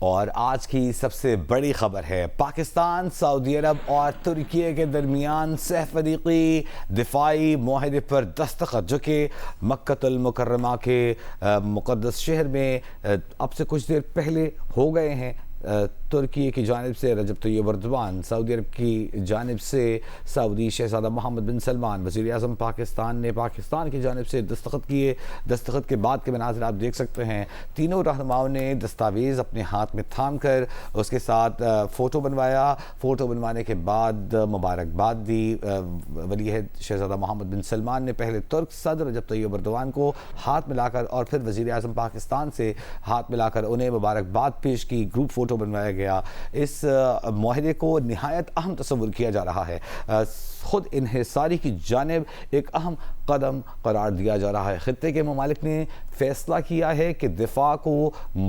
اور آج کی سب سے بڑی خبر ہے پاکستان، سعودی عرب اور ترکی کے درمیان سہ فریقی دفاعی معاہدے پر دستخط، جو کہ مکہ المکرمہ کے مقدس شہر میں اب سے کچھ دیر پہلے ہو گئے ہیں۔ ترکی کی جانب سے رجب طیب اردوان، سعودی عرب کی جانب سے سعودی شہزادہ محمد بن سلمان، وزیر اعظم پاکستان نے پاکستان کی جانب سے دستخط کیے۔ دستخط کے بعد کے مناظر آپ دیکھ سکتے ہیں، تینوں رہنماؤں نے دستاویز اپنے ہاتھ میں تھام کر اس کے ساتھ فوٹو بنوایا۔ فوٹو بنوانے کے بعد مبارکباد دی۔ ولی عہد شہزادہ محمد بن سلمان نے پہلے ترک صدر رجب طیب اردوان کو ہاتھ ملا کر اور پھر وزیر اعظم پاکستان سے ہاتھ ملا کر انہیں مبارکباد پیش کی۔ گروپ فوٹو بنوایا گیا۔ اس معاہدے کو نہایت اہم تصور کیا جا رہا ہے، خود انحصاری کی جانب ایک اہم قدم قرار دیا جا رہا ہے۔ خطے کے ممالک نے فیصلہ کیا ہے کہ دفاع کو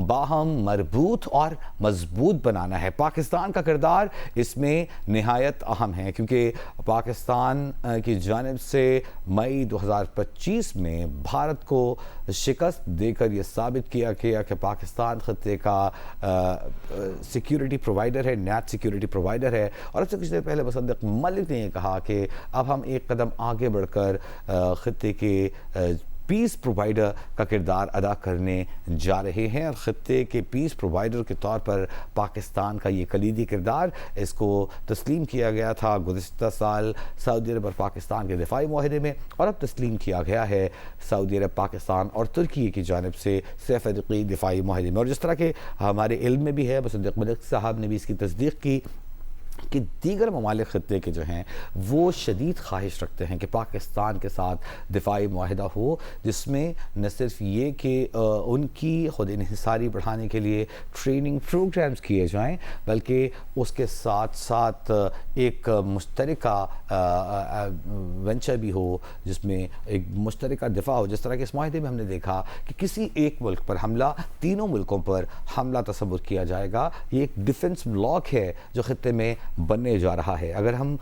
باہم مربوط اور مضبوط بنانا ہے۔ پاکستان کا کردار اس میں نہایت اہم ہے، کیونکہ پاکستان کی جانب سے مئی 2025 میں بھارت کو شکست دے کر یہ ثابت کیا گیا کہ پاکستان خطے کا سیکیورٹی پرووائڈر ہے، نیٹ سیکیورٹی پرووائڈر ہے۔ اور اب سے کچھ دیر پہلے مصدق ملک نے یہ کہا کہ اب ہم ایک قدم آگے بڑھ کر خطے کے پیس پرووائڈر کا کردار ادا کرنے جا رہے ہیں، اور خطے کے پیس پرووائڈر کے طور پر پاکستان کا یہ کلیدی کردار، اس کو تسلیم کیا گیا تھا گزشتہ سال سعودی عرب اور پاکستان کے دفاعی معاہدے میں، اور اب تسلیم کیا گیا ہے سعودی عرب، پاکستان اور ترکی کی جانب سے سہ فریقی دفاعی معاہدے میں۔ اور جس طرح کہ ہمارے علم میں بھی ہے، مصدق ملک صاحب نے بھی اس کی تصدیق کی کہ دیگر ممالک خطے کے جو ہیں وہ شدید خواہش رکھتے ہیں کہ پاکستان کے ساتھ دفاعی معاہدہ ہو، جس میں نہ صرف یہ کہ ان کی خود انحصاری بڑھانے کے لیے ٹریننگ پروگرامز کیے جائیں، بلکہ اس کے ساتھ ساتھ ایک مشترکہ وینچر بھی ہو، جس میں ایک مشترکہ دفاع ہو۔ جس طرح کہ اس معاہدے میں ہم نے دیکھا کہ کسی ایک ملک پر حملہ، تینوں ملکوں پر حملہ تصور کیا جائے گا۔ یہ ایک ڈیفنس بلاک ہے جو خطے میں بننے جا رہا ہے۔ اگر ہم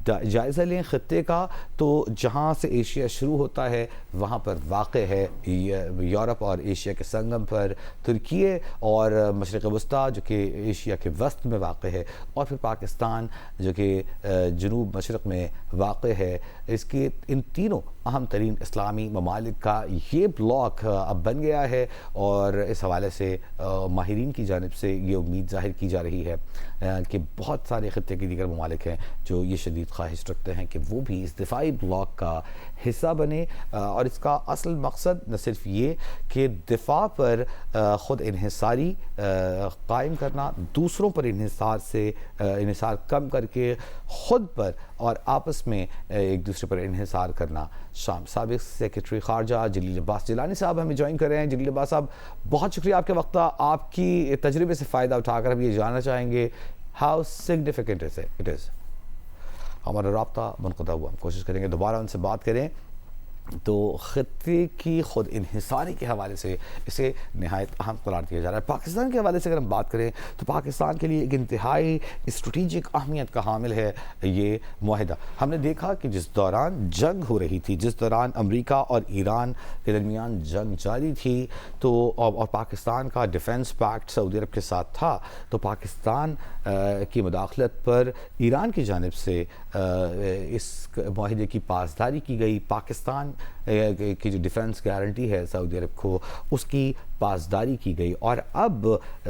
جائزہ لیں خطے کا، تو جہاں سے ایشیا شروع ہوتا ہے وہاں پر واقع ہے یورپ اور ایشیا کے سنگم پر ترکی، اور مشرق وسطیٰ جو کہ ایشیا کے وسط میں واقع ہے، اور پھر پاکستان جو کہ جنوب مشرق میں واقع ہے۔ اس کے ان تینوں اہم ترین اسلامی ممالک کا یہ بلاک اب بن گیا ہے، اور اس حوالے سے ماہرین کی جانب سے یہ امید ظاہر کی جا رہی ہے کہ بہت سارے خطے کے دیگر ممالک ہیں جو یہ شدید خواہش رکھتے ہیں کہ وہ بھی اس دفاعی بلاک کا حصہ بنے، اور اس کا اصل مقصد نہ صرف یہ کہ دفاع پر خود انحصاری قائم کرنا، دوسروں پر انحصار کم کر کے خود پر اور آپس میں ایک دوسرے پر انحصار کرنا شامل۔ سابق سیکرٹری خارجہ جلیل عباس جیلانی صاحب ہمیں جوائن کر رہے ہیں۔ جلیل عباس صاحب، بہت شکریہ آپ کے وقت، آپ کی تجربے سے فائدہ اٹھا کر ہم یہ جاننا چاہیں گے ہاؤ سگنیفیکنٹ اٹ از۔ ہمارا رابطہ منقطع ہوا، ہم کوشش کریں گے دوبارہ ان سے بات کریں۔ تو خطے کی خود انحصاری کے حوالے سے اسے نہایت اہم قرار دیا جا رہا ہے۔ پاکستان کے حوالے سے اگر ہم بات کریں تو پاکستان کے لیے ایک انتہائی اسٹریٹجک اہمیت کا حامل ہے یہ معاہدہ۔ ہم نے دیکھا کہ جس دوران جنگ ہو رہی تھی، جس دوران امریکہ اور ایران کے درمیان جنگ جاری تھی، تو اور پاکستان کا ڈیفنس پیکٹ سعودی عرب کے ساتھ تھا، تو پاکستان کی مداخلت پر ایران کی جانب سے اس معاہدے کی پاسداری کی گئی۔ پاکستان کی جو ڈیفنس گارنٹی ہے سعودی عرب کو، اس کی پاسداری کی گئی، اور اب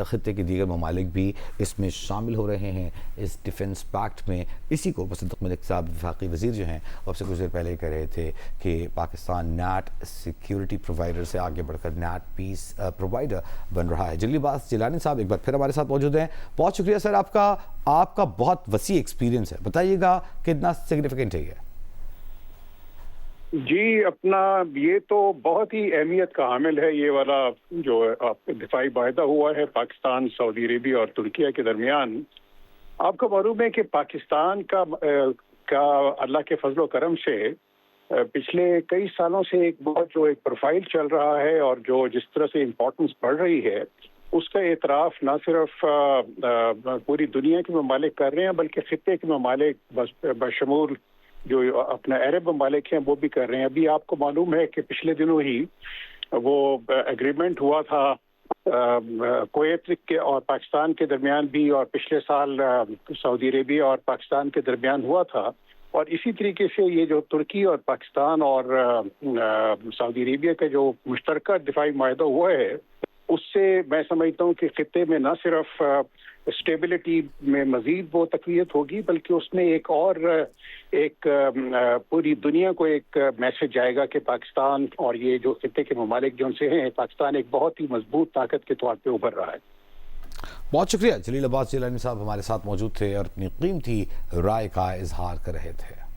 خطے کے دیگر ممالک بھی اس میں شامل ہو رہے ہیں اس ڈیفنس پیکٹ میں۔ اسی کو مصدق ملک صاحب وفاقی وزیر جو ہیں اب سے کچھ دیر پہلے کہہ رہے تھے کہ پاکستان نیٹ سیکیورٹی پرووائڈر سے آگے بڑھ کر نیٹ پیس پرووائڈر بن رہا ہے۔ جلیل عباس جیلانی صاحب ایک بار پھر ہمارے ساتھ موجود ہیں۔ بہت شکریہ سر، آپ کا بہت وسیع ایکسپیرینس ہے، بتائیے گا کتنا سگنیفیکنٹ ہے یہ؟ جی، اپنا یہ تو بہت ہی اہمیت کا حامل ہے، یہ والا جو دفاعی معاہدہ ہوا ہے پاکستان، سعودی عربیہ اور ترکیہ کے درمیان۔ آپ کو معلوم ہے کہ پاکستان کا اللہ کے فضل و کرم سے پچھلے کئی سالوں سے ایک پروفائل چل رہا ہے، اور جو جس طرح سے امپورٹنس بڑھ رہی ہے، اس کا اعتراف نہ صرف پوری دنیا کے ممالک کر رہے ہیں، بلکہ خطے کے ممالک بشمول جو اپنا عرب ممالک ہیں وہ بھی کر رہے ہیں۔ ابھی آپ کو معلوم ہے کہ پچھلے دنوں ہی وہ ایگریمنٹ ہوا تھا کویت کے اور پاکستان کے درمیان بھی، اور پچھلے سال سعودی عربیہ اور پاکستان کے درمیان ہوا تھا، اور اسی طریقے سے یہ جو ترکی اور پاکستان اور سعودی عربیہ کا جو مشترکہ دفاعی معاہدہ ہوا ہے، اس سے میں سمجھتا ہوں کہ خطے میں نہ صرف اسٹیبلٹی میں مزید وہ تقویت ہوگی، بلکہ اس میں ایک پوری دنیا کو ایک میسج جائے گا کہ پاکستان اور یہ جو خطے کے ممالک جو ان سے ہیں، پاکستان ایک بہت ہی مضبوط طاقت کے طور پہ ابھر رہا ہے۔ بہت شکریہ جلیل عباس جیلانی صاحب ہمارے ساتھ موجود تھے اور اپنی قیمتی رائے کا اظہار کر رہے تھے۔